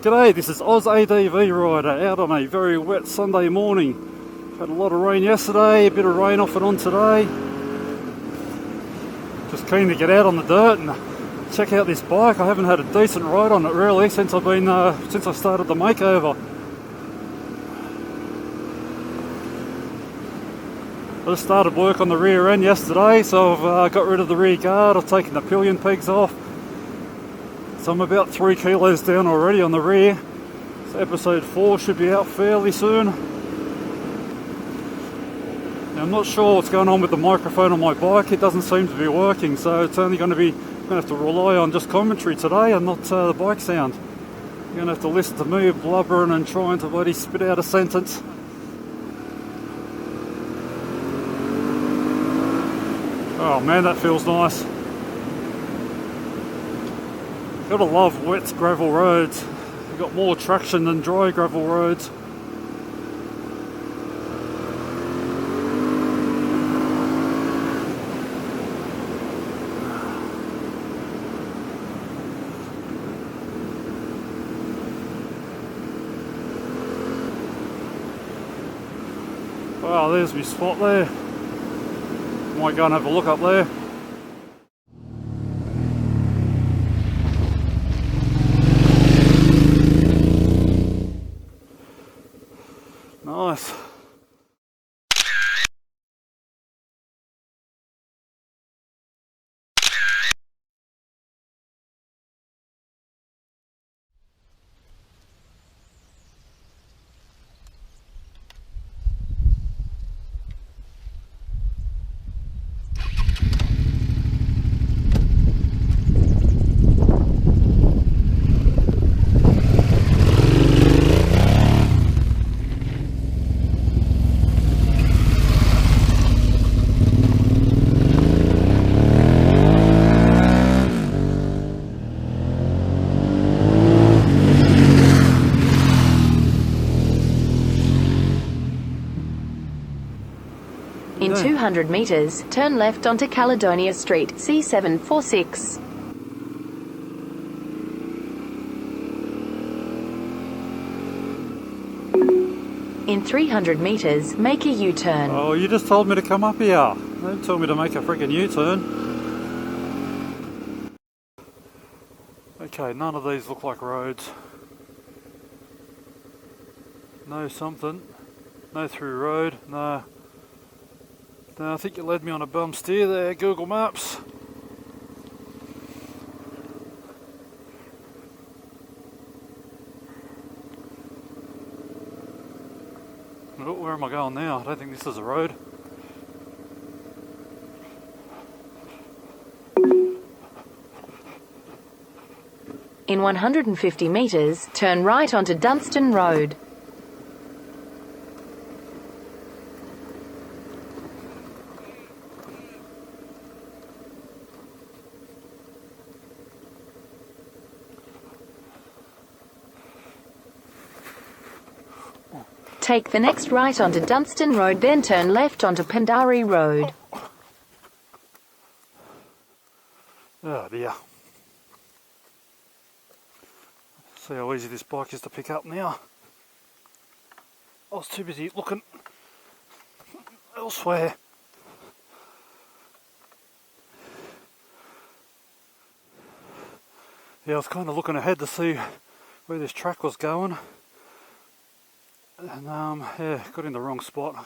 G'day, this is Oz ADV Rider out on a very wet Sunday morning. Had a lot of rain yesterday, a bit of rain off and on today. Just keen to get out on the dirt and check out this bike. I haven't had a decent ride on it really since I started the makeover. I just started work on the rear end yesterday, so I've got rid of the rear guard. I've taken the pillion pegs off. So I'm about 3 kilos down already on the rear. So episode 4 should be out fairly soon. Now, I'm not sure what's going on with the microphone on my bike. It doesn't seem to be working, so it's only going to have to rely on just commentary today and not the bike sound. You're going to have to listen to me blubbering and trying to bloody spit out a sentence. Oh man, that feels nice. Gotta love wet gravel roads. You've got more traction than dry gravel roads. Wow, there's my spot there. Might go and have a look up there. Nice. In 200 metres, turn left onto Caledonia Street, C746. In 300 metres, make a U-turn. Oh, you just told me to come up here. Don't tell me to make a freaking U-turn. Okay, none of these look like roads. No something. No through road. No. No, I think you led me on a bum steer there, Google Maps. Oh, where am I going now? I don't think this is a road. In 150 metres, turn right onto Dunstan Road. Take the next right onto Dunstan Road, then turn left onto Pandari Road. Oh dear. See how easy this bike is to pick up now. I was too busy looking elsewhere. Yeah, I was kind of looking ahead to see where this track was going. And yeah, got in the wrong spot.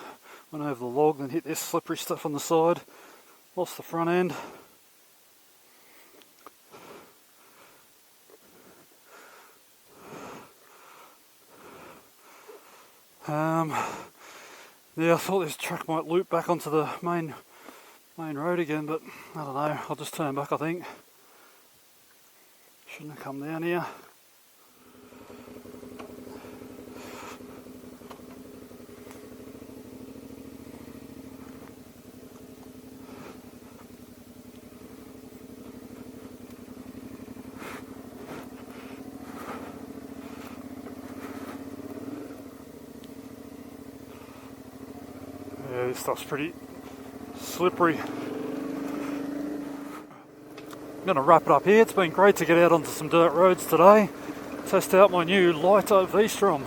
Went over the log, then hit this slippery stuff on the side. Lost the front end. Yeah, I thought this track might loop back onto the main road again, but I don't know. I'll just turn back, I think. Shouldn't have come down here. Yeah, this stuff's pretty slippery. I'm going to wrap it up here. It's been great to get out onto some dirt roads today. test out my new lighter V-Strom.